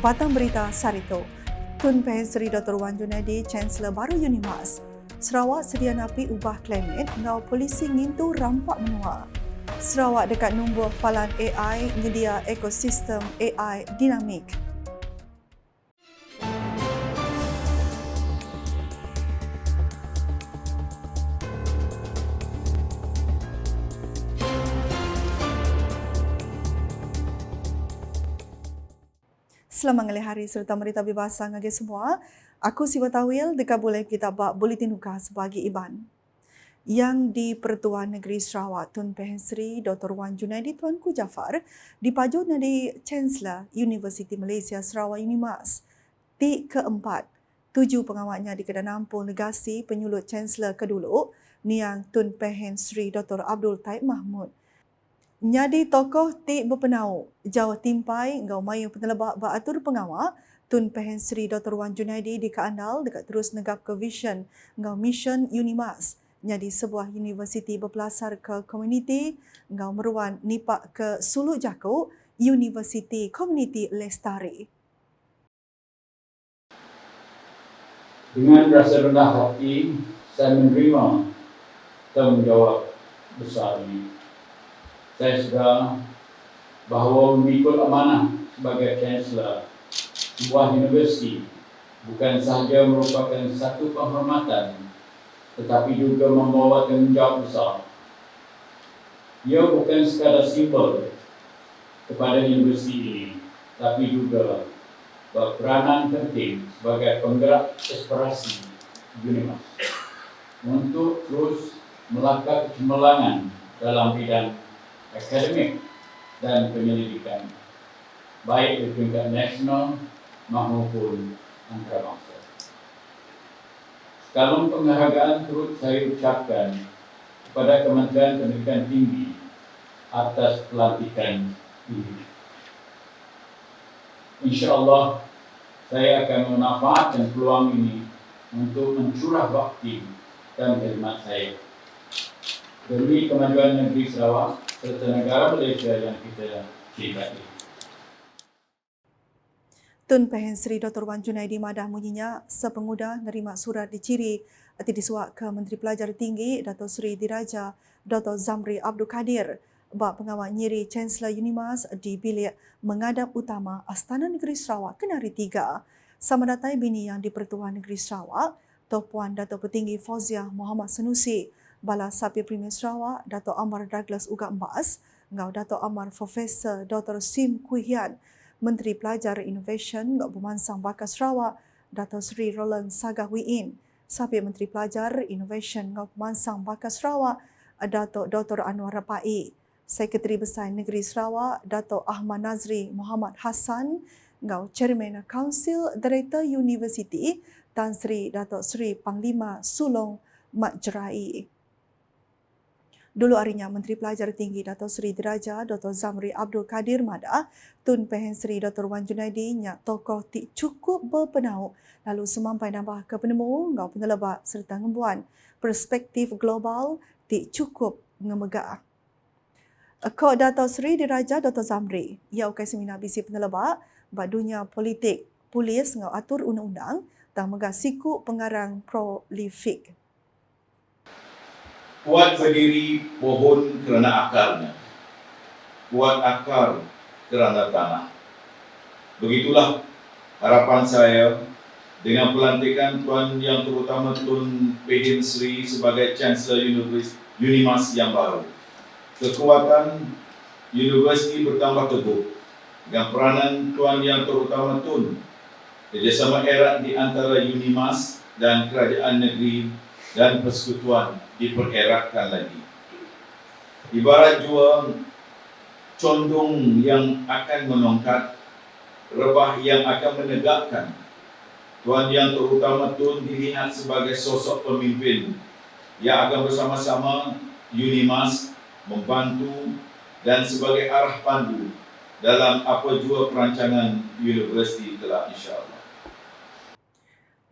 Batang Berita Sarito. Tun Pehen Sri Dr. Wan Junaidi, Chancellor baru UNIMAS. Sarawak sedia napi ubah climate, ngau polisi ngintu rampak menua. Sarawak dekat nombor falan AI, nyedia ekosistem AI dinamik. Selamat mengalih hari serta berita bebas ngagi semua. Aku Siwa Tawil dekat boleh kita bak Bulletin Ukah sebagai Iban. Yang di Pertuan Negeri Sarawak, Tun Pehen Sri Dr. Wan Junaidi Tuanku Jaafar dipajut nadi Chancellor Universiti Malaysia Sarawak UNIMAS. Ti keempat, 7 pengawalnya dikena nampung negasi penyulut Chancellor kedulu, Niang Tun Pehen Sri Dr. Abdul Taib Mahmud. Nyadi tokoh ti berpenau, jauh timpai ngau mayu penelebak baatur pengawa, Tun Pehen Sri Dr. Wan Junaidi di Kaandal dekat terus negap ke vision ngau mission UNIMAS. Nyadi sebuah universiti berpelasar ke komuniti ngau meruan nipak ke Suluk Jaku, Universiti Komuniti Lestari. Dengan rasa rendah hati, saya menerima tanggungjawab besar ini. Saya sedar bahawa memikul amanah sebagai Chancellor sebuah universiti bukan sahaja merupakan satu penghormatan, tetapi juga membawa tanggungjawab besar. Ia bukan sekadar simbol kepada universiti ini, tapi juga berperanan penting sebagai penggerak aspirasi UNIMAS untuk terus melangkah kecemerlangan dalam bidang akademik dan penyelidikan, baik di tingkat nasional maupun antarabangsa. Sekalung penghargaan turut saya ucapkan kepada Kementerian Pendidikan Tinggi atas pelantikan ini. InsyaAllah saya akan memanfaatkan peluang ini untuk mencurah bakti dan khidmat saya demi kemajuan negeri Sarawak serta negara Malaysia yang kita cintai. Tun Pehen Sri Dr. Wan Junaidi madah munyinya sepenguda nerima surat diciri atau disuak ke Menteri Pelajar Tinggi Dato' Sri Diraja Dr. Zamri Abdul Kadir bak pengawal nyiri Chancellor UNIMAS di bilik mengadap utama Astana Negeri Sarawak Kenari 3. Sama datai bini yang di Pertuan Negeri Sarawak, Puan Dato' Petinggi Fauziah Muhammad Sanusi, Bala Sapir Premier Sarawak, Dato' Amar Douglas Uga Mbas, Ngau Dato' Amar Profesor Dr. Sim Kuihian, Menteri Pelajar Innovation Ngau Pemansang Bakat Sarawak, Dato' Sri Roland Sagah Wiin, Sapir Menteri Pelajar Innovation Ngau Pemansang Bakat Sarawak, Dato' Dr. Anwar Rapai, Sekretari Besar Negeri Sarawak, Dato' Ahmad Nazri Muhammad Hassan, Ngau Chairman Council Director University, Tan Sri Dato' Sri Panglima Sulong Mat Jerai. Dulu harinya Menteri Pelajar Tinggi Dato' Sri Diraja Dr. Zamri Abdul Kadir madah Tun Pehen Sri Dr. Wan Junaidi nyak tokoh ti cukup berpenau lalu semampai nambah ke penemu ngau penelebak serta ngembuan perspektif global ti cukup ngemegah. Kod Dato' Sri Diraja Dr. Zamri ia ukai seminar bisi penelebak bak dunia politik polis ngau atur undang-undang dan megah siku pengarang prolifik. Kuat berdiri pohon kerana akarnya, kuat akar kerana tanah. Begitulah harapan saya dengan pelantikan Tuan Yang Terutama Tun Pehen Sri sebagai Chancellor UNIMAS yang baru. Kekuatan universiti bertambah teguh dengan peranan Tuan Yang Terutama Tun. Kerjasama erat di antara UNIMAS dan kerajaan negeri dan persekutuan dipereratkan lagi. Ibarat jua condong yang akan menongkat, rebah yang akan menegakkan. Tuan Yang Terutama Tun dilihat sebagai sosok pemimpin yang akan bersama-sama UNIMAS membantu dan sebagai arah pandu dalam apa jua perancangan universiti kelak insya-Allah.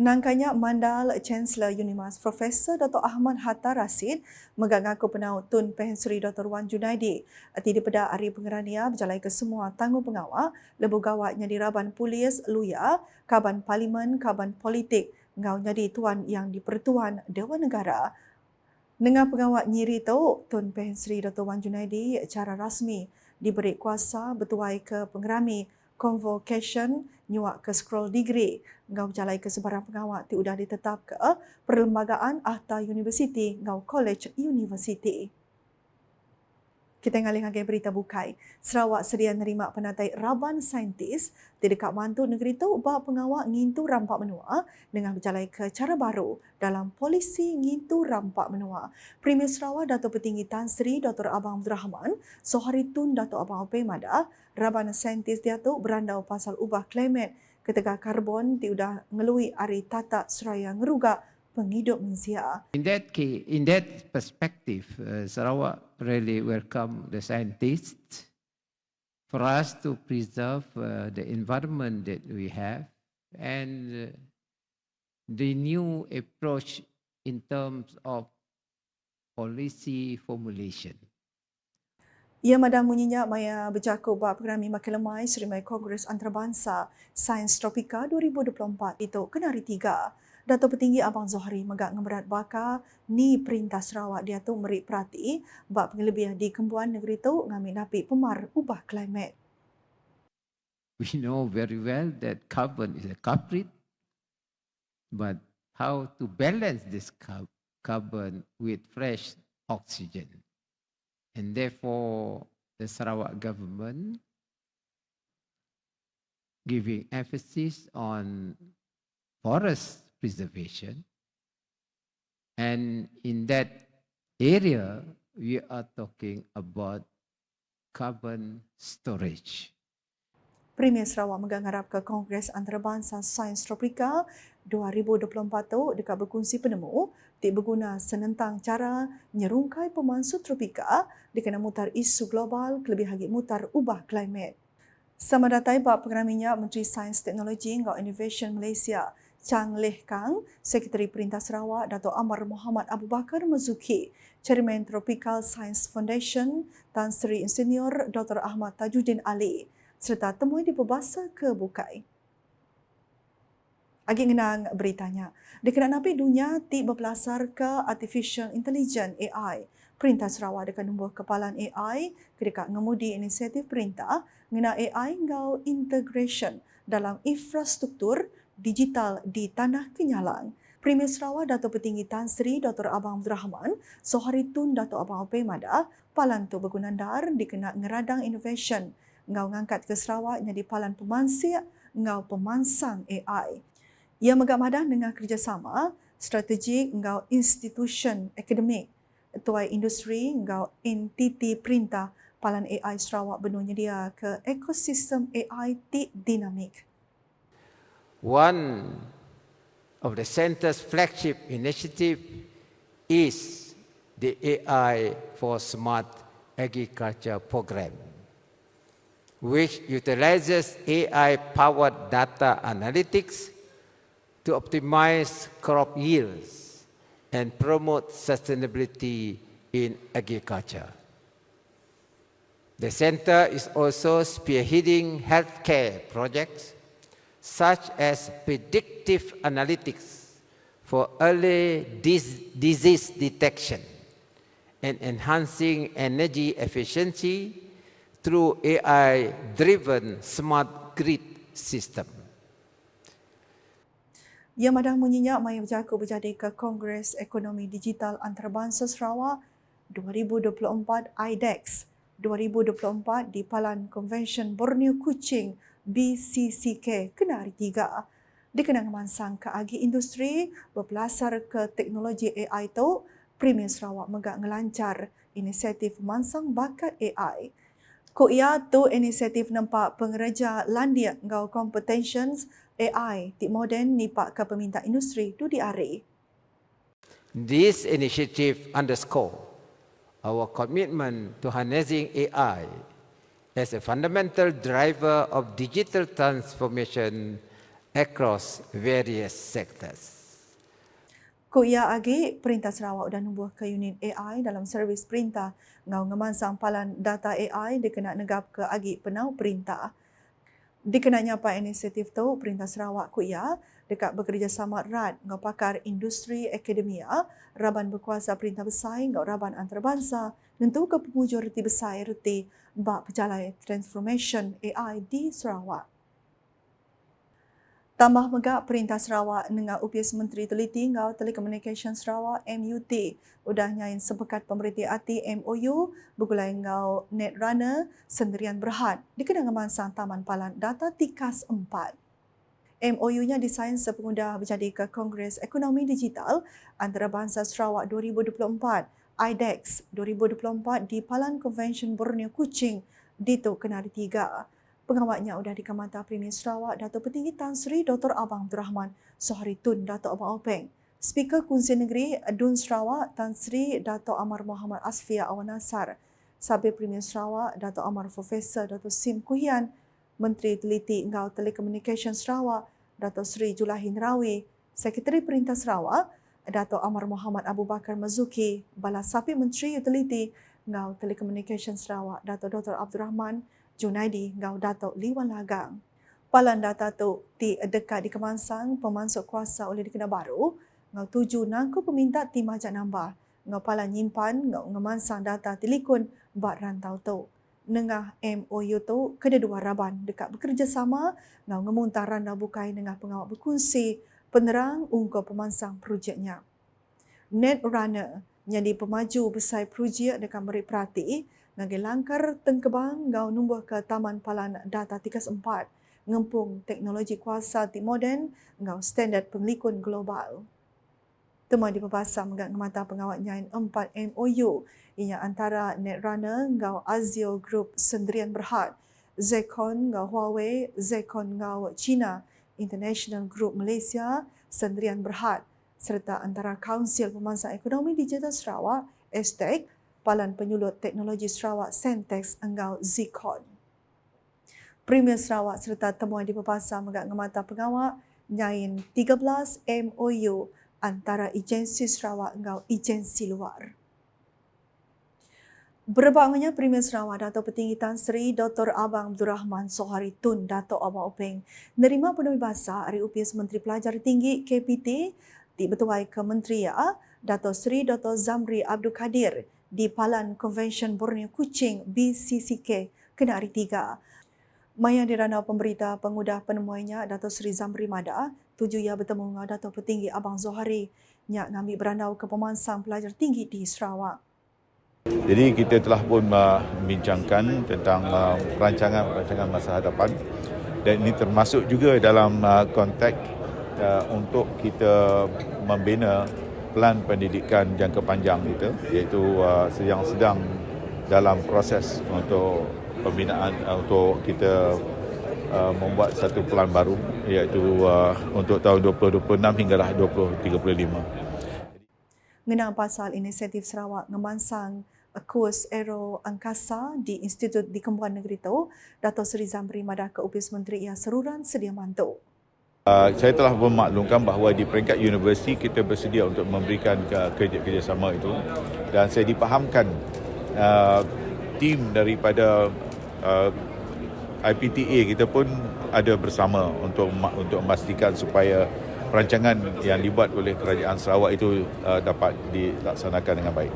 Nangkanya Mandal Chancellor Unimas Profesor Dr. Ahmad Hatta Rasid mengaku penaut Tun Pehen Sri Dr. Wan Junaidi di pada hari pengerania berjalai ke semua tanggung pengawal lebu gawatnya di Raban Polis Luya, Kaban Parlimen, Kaban Politik ngau jadi tuan yang di-Pertuan Dewan Negara. Dengan pengawal nyiri tu, Tun Pehen Sri Dr. Wan Junaidi secara rasmi diberi kuasa bertuai ke pengerami convocation nyuak ke scroll degree ngau berjalai ke sebarang pengawal ti udah ditetap ke perlembagaan ahta universiti ngau college universiti. Kita ngalih lagi berita bukai. Sarawak sedia nerima penatai Raban Saintis di dekat mantu negeri tu bah pengawal ngintu rampak menua dengan berjalai ke cara baru dalam polisi ngintu rampak menua. Premier Sarawak Dato' Petinggi Tan Sri Dr. Abang Abdul Rahman, Sohari Tun Dato' Abang Opey Mada, Raban Saintis dia tu berandau pasal ubah klimat ketegak karbon ti udah ngelui ari tata seraya ngerugak penghidup manusia. In that perspective, Sarawak really welcome the scientists for us to preserve the environment that we have and the new approach in terms of policy formulation. Ia madah munyinya maya berjaku bab pengerami makin lemai Serimai Kongres Antarabangsa Sains Tropika 2024 itu kena hari 3. Dato' Petinggi Abang Zohri megak ngeberat bakar ni Perintah Sarawak dia tu merik perhati bab pengelebih di kembuan negeri tu ngambil napi pemar ubah klimat. We know very well that carbon is a culprit, but how to balance this carbon with fresh oxygen. And therefore, the Sarawak government giving emphasis on forest preservation. And in that area, we are talking about carbon storage. Premier Sarawak mengharap ke Kongres Antarabangsa Sains Tropika 2024 tu dekat berkongsi penemu tik berguna senentang cara nyerungkai pemansu tropika dikena mutar isu global kelebih hagi mutar ubah klimat. Sama datai bab pengeraminya Menteri Sains Teknologi ngau Innovation Malaysia Chang Leh Kang, Sekretari Perintah Sarawak Dato' Amar Muhammad Abu Bakar Mazuki, Chairman Tropical Science Foundation Tan Sri Insinyur Dr. Ahmad Tajuddin Ali serta temui di Perbasa ke Bukai. Agi ngenang beritanya, dikenal napi dunia ti berpelasar ke Artificial Intelligence AI. Perintah Sarawak dekat nombor kepalan AI kedekat ngemudi inisiatif perintah ngena AI ngau integration dalam infrastruktur digital di Tanah Kenyalang. Premier Sarawak Dato' Petinggi Tan Sri Dr. Abang Abdul Rahman, Sohari Tun Dato' Abang Opey Mada, palan tu bergunandar dikena ngeradang innovation ngau ngangkat ke Sarawak jadi palan pemansik ngau pemansang AI. Ia megak madah dengan kerjasama strategik ngau institution akademik, tuai industri ngau entiti perintah palan AI Sarawak benunya dia ke ekosistem AI ti dinamik. One of the centre's flagship initiative is the AI for Smart Agriculture program, which utilizes AI-powered data analytics to optimize crop yields and promote sustainability in agriculture. The center is also spearheading healthcare projects such as predictive analytics for early disease detection and enhancing energy efficiency through AI-driven smart grid system. Ia madah munyinya maya berjaku berjadi ke Kongres Ekonomi Digital Antarabangsa Sarawak 2024 IDEX 2024 di Palan Convention Borneo Kuching BCCK kena hari 3. Dikenang mansang ke agi industri berpelasar ke teknologi AI tu, Premier Sarawak megak ngelancar inisiatif mansang bakat AI. Ko ia tu inisiatif nampak pengereja landia ngau competitions AI ti moden nipak ke peminta industri tu di are. This initiative underscore our commitment to harnessing AI as a fundamental driver of digital transformation across various sectors. Kuya agi Perintah Sarawak dan numbuh ke unit AI dalam servis perintah ngau ngemansang palan data AI dikena negap ke agi penau perintah. Dikenanya apa inisiatif tu Perintah Sarawak kuya dekat bekerjasama erat ngau pakar industri akademia, raban berkuasa perintah besar ngau raban antarabangsa nentu ke pengujo reti besar reti bak berjalai transformation AI di Sarawak. Tambah megak Perintah Sarawak dengan UPS Menteri Teliti ngau Telekomunikasi Sarawak MUT udah nyain sepekat pemerintah ATI MOU bergulai ngau Netrunner Sendirian Berhad dikenang ngemansang Taman Palan Data Tikas 4. MOU-nya disain sepengudah berjadi ke Kongres Ekonomi Digital Antarabangsa Sarawak 2024 IDEX 2024 di Palan Convention Borneo Kuching di Tok Kenari 3. Pengawatnya sudah dikamata Premier Sarawak Dato' Petinggi Tan Sri Dr. Abang Abdul Rahman Sohari Tun Dato' Abang Openg, Speaker Kunsi Negeri Dun Sarawak Tan Sri Dato' Amar Muhammad Asfia Awan Nasar, Sabir Premier Sarawak Dato' Amar Profesor Dato' Sim Kuhian, Menteri Teliti Ngau Telekomunikasi Sarawak Dato' Sri Julahin Rawi, Sekretari Perintah Sarawak Dato' Amar Muhammad Abu Bakar Mazuki, Balas Sapi Menteri Utiliti Ngau Telekomunikasi Sarawak Dato' Dr. Abdul Rahman Junaidi ngau Dato' Liwan Lagang. Palan data tu ti dekat di Kemansang pemansuk kuasa oleh dikena baru ngau tuju nangku peminta tim ajak nambah ngau palan nyimpan ngau ngemansang data telikun bak rantau tu. Nengah MOU tu kedua raban dekat bekerjasama ngau ngemuntah randau bukai dengan pengawal berkunci penerang ungkap pemansang projeknya. Netrunner jadi pemaju besar projek dekat Merik Perati ngagi langkar tengkebang ngau numbuh ke Taman Palan Data Tikas 4 ngempung teknologi kuasa ti moden ngau standard pemelikun global. Temui di pepasang ngak ngemata pengawat nyain 4 MOU ianya antara Netrunner ngau Azio Group Sendirian Berhad, Zekon ngau Huawei, Zekon ngau China, International Group Malaysia Sendirian Berhad serta antara Kaunsil Pemansang Ekonomi Digital Sarawak STEC Palan Penyulut Teknologi Sarawak Sentex engau Zikon. Premier Sarawak serta temuan di pepasang megak ngemata pengawak nyain 13 MOU antara agensi Sarawak engau agensi luar. Berbangnya Premier Sarawak Dato' Petinggi Tan Sri Dr. Abang Abdul Rahman Sohari Tun Dato' Abang Openg nerima penuhi bahasa Hari UPS Menteri Pelajar Tinggi KPT di Betuai Kementerian Dato' Sri Dr. Zamri Abdul Kadir di Palan Convention Borneo Kuching BCCK Kenari 3. Maya dirana pemberita pengudah penemuannya Dato' Sri Zamri Mada, tuju ia bertemu dengan Dato' Petinggi Abang Zohari nyak ngambil berandau ke pemansang pelajar tinggi di Sarawak. Jadi kita telah pun membincangkan tentang rancangan masa hadapan dan ini termasuk juga dalam konteks untuk kita membina pelan pendidikan jangka panjang kita iaitu yang sedang dalam proses untuk pembinaan untuk kita membuat satu pelan baru iaitu untuk tahun 2026 hinggalah 2035. Mengenang pasal inisiatif Sarawak ngemansang kurs aero angkasa di Institut di Kembuan Negeri itu, Dato' Seri Zamri Madah ke UPS Menteri ia seruran sedia mantu. Saya telah memaklumkan bahawa di peringkat universiti kita bersedia untuk memberikan kerjasama itu dan saya dipahamkan tim daripada IPTA kita pun ada bersama untuk memastikan supaya perancangan yang dibuat oleh Kerajaan Sarawak itu dapat dilaksanakan dengan baik.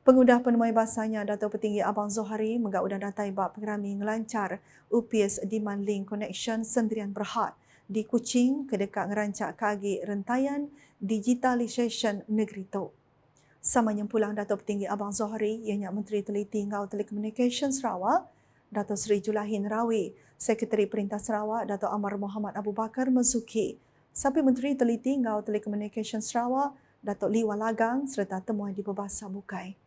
Pengudah penemui bahasanya Dato' Petinggi Abang Zohari menggak udah datai bab pengerami ngelancar UPS Demand Link Connection Sendirian Berhad di Kuching kedekat ngerancak kagi rentaian digitalisation negeri tu. Sama nyempulang Dato' Petinggi Abang Zohari ianya Menteri Teliti Ngau Telekomunikasi Sarawak Dato' Sri Julahin Rawi, Sekretari Perintah Sarawak Dato' Amar Muhammad Abu Bakar Mazuki, Sapi Menteri Teliti Ngau Telekomunikasi Sarawak Dato' Liwan Lagang serta temuan di Berbahasa Bukai.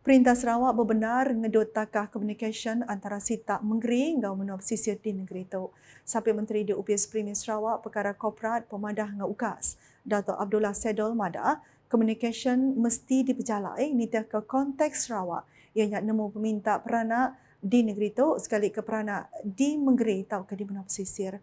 Perintah Sarawak berbenar ngedut takah komunikasi antara Sitak Menggeri ngau menuap sisir di negeri itu. Sapi Menteri di UPS Premier Sarawak Perkara Korporat Pemadah ngau UKAS, Dato' Abdullah Sedol Madah, komunikasi mesti diperjalai nitah ke konteks Sarawak ianya nemu peminta peranak di negeri itu sekali ke peranak di Menggeri tau ke di benua pesisir.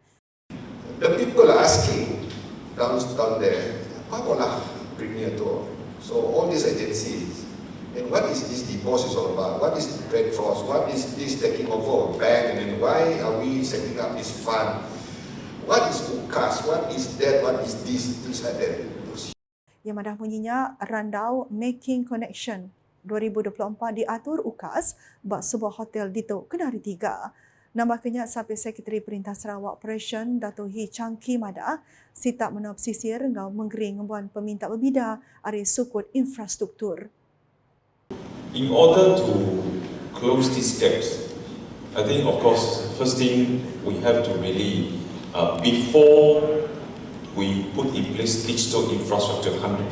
The people are asking down there, apa lah Premier Tour? So all these agencies, and what is this deposit all about? What is Red Cross? What is this taking over a bank? And then why are we setting up this fund? What is UKAS? What is that? What is this? Things like that. Yang madah bunyinya Randau Making Connection 2024 diatur UKAS bak sebuah hotel di Tok Kenari 3. Nambahkannya Sampai Sekretari Perintah Sarawak Operation Dato' Hee Changki Mada sitak menua pesisir ngau Menggeri ngembuan peminta berbida ari sukut infrastruktur. In order to close these gaps, I think of course first thing we have to really before we put in place digital infrastructure 100%.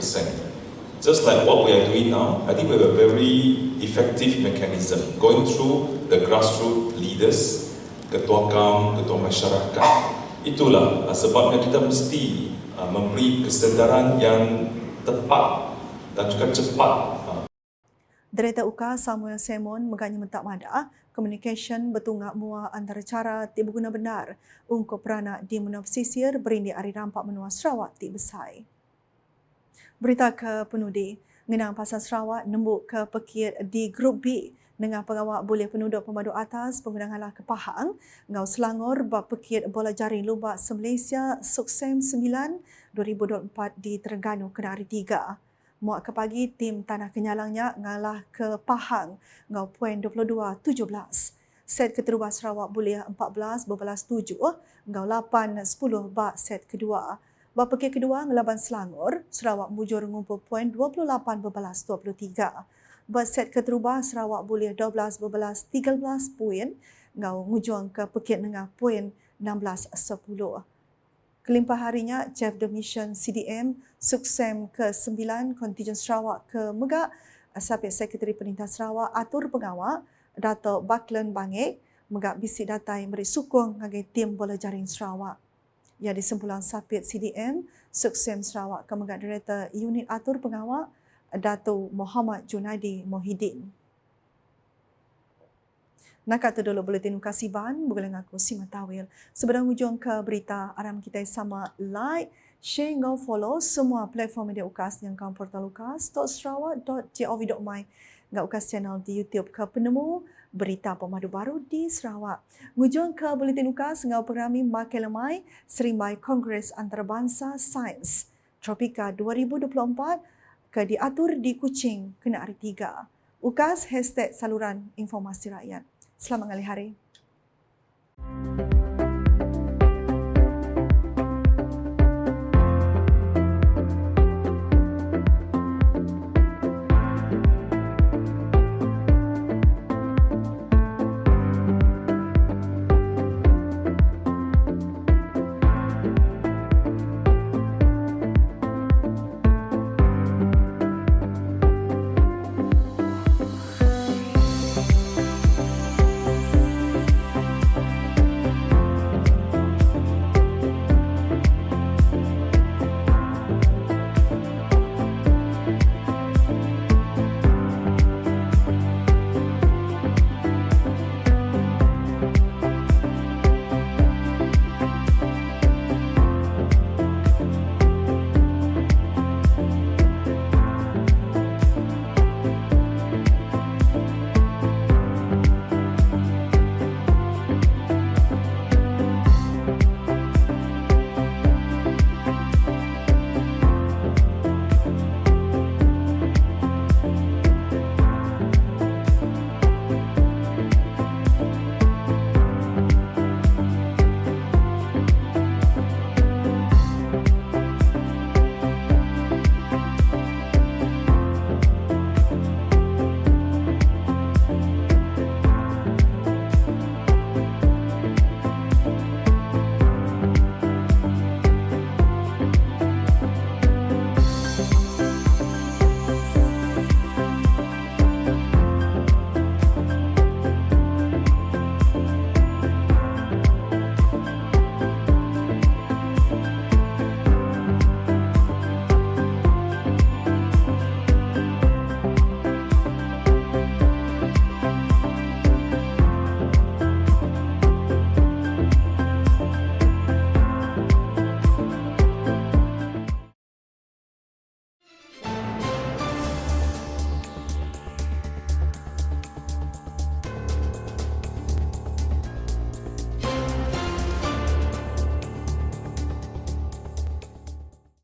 Just like what we are doing now, I think we have a very effective mechanism going through the grassroots leaders, ketua KAM, ketua masyarakat. Itulah sebabnya kita mesti memberi kesedaran yang tepat dan juga cepat. Director UKAS Samuel Simon meganya mentak mada communication bertunggak mua antara cara ti berguna benar untuk peranak di menua pesisir berindi ari rampak menua Sarawak ti besai. Berita ke penudi, ngenang pasal Sarawak nembuk ke pekir di Grup B dengan pengawak boleh penduduk pemadu atas penggunaan halah ke Pahang, ngau Selangor bab pekir bola jaring lubak se-Malaysia Suksem 9 2024 di Terengganu Kenari 3. Muak ke pagi, tim Tanah Kenyalangnya ngalah ke Pahang, ngau poin 22-17. Set keterubah Sarawak boleh 14-7, ngau 8-10 bak set kedua. Bab pekir kedua ngelaban Selangor, Sarawak mujur ngumpul poin 28-23. Bab set keterubah Sarawak boleh 12-13 poin, ngau ngujung ke pekir Nengah poin 16-10. Kelimpah harinya, Chief The Mission CDM Suksem ke-9 Kontijen Sarawak ke Megak, Sampai Sekretari Perintah Sarawak atur pengawal Dato' Baklan Bangik Megak bisik datai beri sukong ngagai tim bola jaring Sarawak. Ya di sempulang Sapit CDM Suksem Sarawak ke Megak Director Unit Atur Pengawal Dato' Muhammad Junaidi Mohidin. Nak kata dulu buletin Kasiban, boleh ngaku si Matawil. Sebelum hujung ke berita, aram kita sama like, share, ngau follow semua platform media UKAS yang kau portal ukas.sarawak.gov.my, ngau UKAS channel di YouTube ke penemu berita pemadu baru di Sarawak. Hujung ke buletin UKAS, ngau pengrami Makai Lemai, Serimbai Kongres Antarabangsa Sains Tropika 2024 ke diatur di Kuching Kenari 3. UKAS #saluran informasi rakyat. Selamat hari.